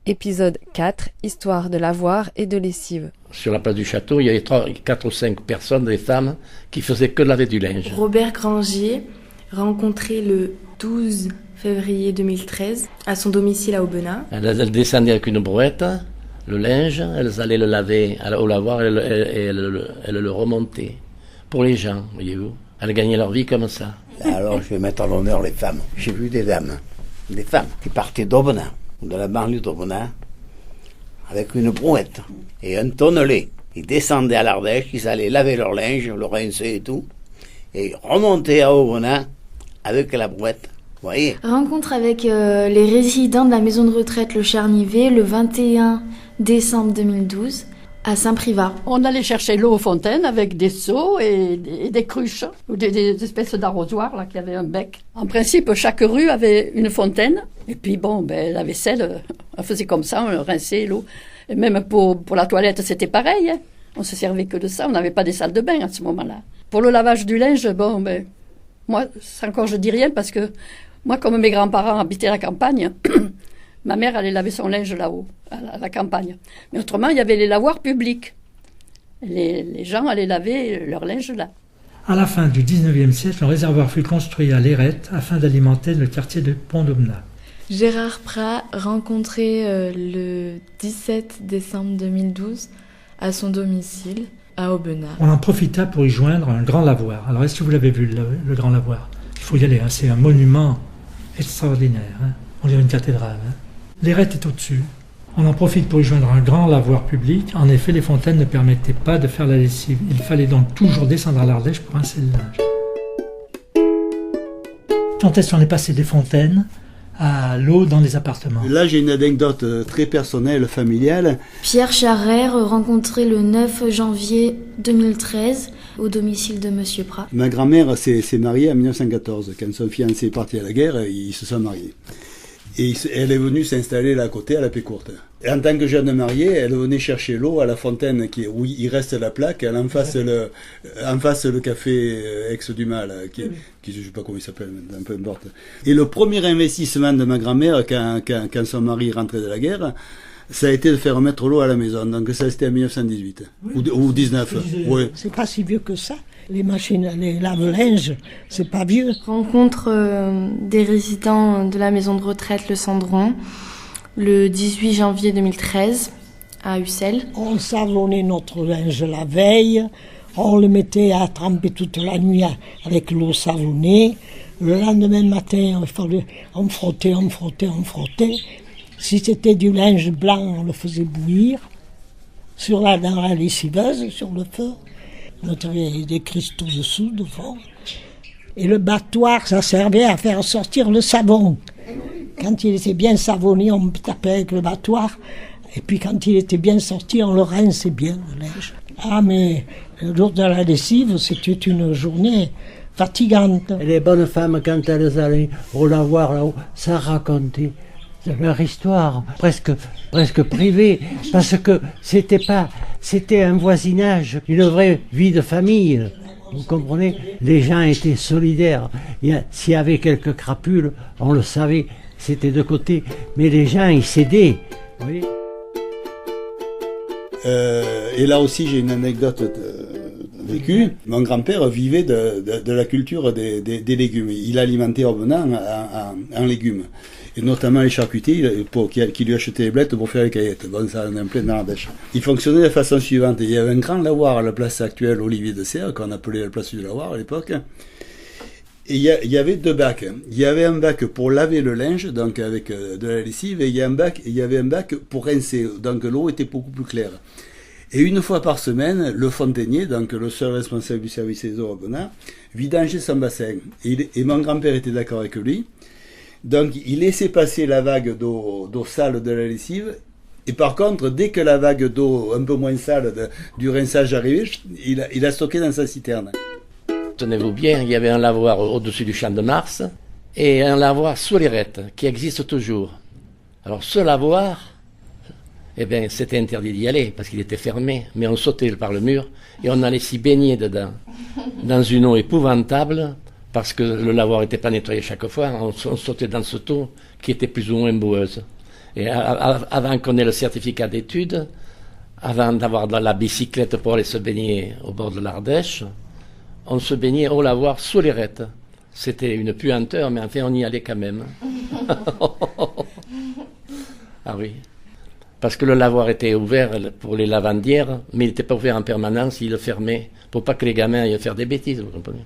Épisode 4, histoire de lavoir et de lessive. Sur la place du château, il y avait 4 ou 5 personnes, des femmes, qui faisaient que laver du linge. Robert Grangier, rencontré le 12 février 2013 à son domicile à Aubenas. Elles descendaient avec une brouette, le linge, elles allaient le laver au lavoir et elles le remontaient. Pour les gens, voyez-vous. Elles gagnaient leur vie comme ça. Alors je vais mettre en l'honneur les femmes. J'ai vu des dames, des femmes qui partaient d'Aubenas, de la banlieue d'Aubenas, avec une brouette et un tonnelet. Ils descendaient à l'Ardèche, ils allaient laver leur linge, le rincer et tout, et remonter à Aubenas avec la brouette. Vous voyez ? Rencontre avec les résidents de la maison de retraite Le Charnivet le 21 décembre 2012 à Saint-Privat. On allait chercher l'eau aux fontaines avec des seaux et des cruches, ou des espèces d'arrosoirs là, qui avaient un bec. En principe, chaque rue avait une fontaine. Et puis la vaisselle, on faisait comme ça, on rinçait l'eau. Et même pour la toilette, c'était pareil. Hein. On se servait que de ça, on n'avait pas des salles de bain à ce moment-là. Pour le lavage du linge, moi, encore je dis rien parce que moi, comme mes grands-parents habitaient à la campagne, ma mère allait laver son linge là-haut, à la campagne. Mais autrement, il y avait les lavoirs publics. Les gens allaient laver leur linge là. À la fin du 19e siècle, un réservoir fut construit à Lérette afin d'alimenter le quartier de Pont-d'Aubenas. Gérard Prat, rencontré le 17 décembre 2012 à son domicile à Aubenas. On en profita pour y joindre un grand lavoir. Alors, est-ce que vous l'avez vu, le grand lavoir ? Il faut y aller, hein. C'est un monument extraordinaire. Hein. On dirait une cathédrale. Hein. Lérette est au-dessus. On en profite pour y joindre un grand lavoir public. En effet, les fontaines ne permettaient pas de faire la lessive. Il fallait donc toujours descendre à l'Ardèche pour rincer le linge. Quand est-ce qu'on est passé des fontaines à l'eau dans les appartements ? Là, j'ai une anecdote très personnelle, familiale. Pierre Charrère, rencontré le 9 janvier 2013 au domicile de Monsieur Prat. Ma grand-mère s'est mariée en 1914. Quand son fiancé est parti à la guerre, ils se sont mariés. Et elle est venue s'installer là à côté, à la Pécourte. Et en tant que jeune mariée, elle venait chercher l'eau à la fontaine où il reste la plaque, en face le café Aix du Mal, qui je ne sais pas comment il s'appelle maintenant, peu importe. Et le premier investissement de ma grand-mère, quand son mari rentrait de la guerre, ça a été de faire mettre l'eau à la maison. Donc ça, c'était en 1918, ou 19. Oui. C'est pas si vieux que ça. Les machines, les lave-linge, c'est pas vieux. Rencontre des résidents de la maison de retraite Le Cendron le 18 janvier 2013 à Ussel. On savonnait notre linge la veille, on le mettait à tremper toute la nuit avec l'eau savonnée. Le lendemain matin, on frottait. Si c'était du linge blanc, on le faisait bouillir dans la lessiveuse, sur le feu. On avait des cristaux dessous, devant. Et le battoir, ça servait à faire sortir le savon. Quand il était bien savonné, on tapait avec le battoir. Et puis quand il était bien sorti, on le rinçait bien, le linge. Ah, mais le jour de la lessive, c'était une journée fatigante. Et les bonnes femmes, quand elles allaient au lavoir là-haut, ça racontait leur histoire, presque privée, parce que c'était un voisinage, une vraie vie de famille. Vous comprenez ? Les gens étaient solidaires. S'il y avait quelques crapules, on le savait, c'était de côté. Mais les gens, ils s'aidaient. Vous voyez ? Et là aussi, j'ai une anecdote vécue. Mon grand-père vivait de la culture des légumes. Il alimentait Aubenas en légumes. Et notamment les charcutiers qui lui achetaient les blettes pour faire les caillettes. Bon, ça, on est en plein Ardèche. Il fonctionnait de la façon suivante. Il y avait un grand lavoir à la place actuelle Olivier de Serre, qu'on appelait la place du lavoir à l'époque. Et il y avait 2 bacs. Il y avait un bac pour laver le linge, donc avec de la lessive, et il y avait un bac pour rincer. Donc l'eau était beaucoup plus claire. Et une fois par semaine, le fontainier, donc le seul responsable du service des eaux à Aubenas, vidangeait son bassin. Et mon grand-père était d'accord avec lui. Donc, il laissait passer la vague d'eau sale de la lessive. Et par contre, dès que la vague d'eau un peu moins sale du rinçage arrivait, il a stocké dans sa citerne. Tenez-vous bien, il y avait un lavoir au-dessus du Champ de Mars et un lavoir sous Lérette, qui existe toujours. Alors, ce lavoir, c'était interdit d'y aller parce qu'il était fermé, mais on sautait par le mur et on allait s'y baigner dedans, dans une eau épouvantable. Parce que le lavoir n'était pas nettoyé chaque fois, on sautait dans ce seau qui était plus ou moins boueuse. Et avant qu'on ait le certificat d'études, avant d'avoir la bicyclette pour aller se baigner au bord de l'Ardèche, on se baignait au lavoir sous les rettes. C'était une puanteur, mais enfin on y allait quand même. Ah oui. Parce que le lavoir était ouvert pour les lavandières, mais il n'était pas ouvert en permanence, il le fermait pour pas que les gamins aillent faire des bêtises, vous comprenez.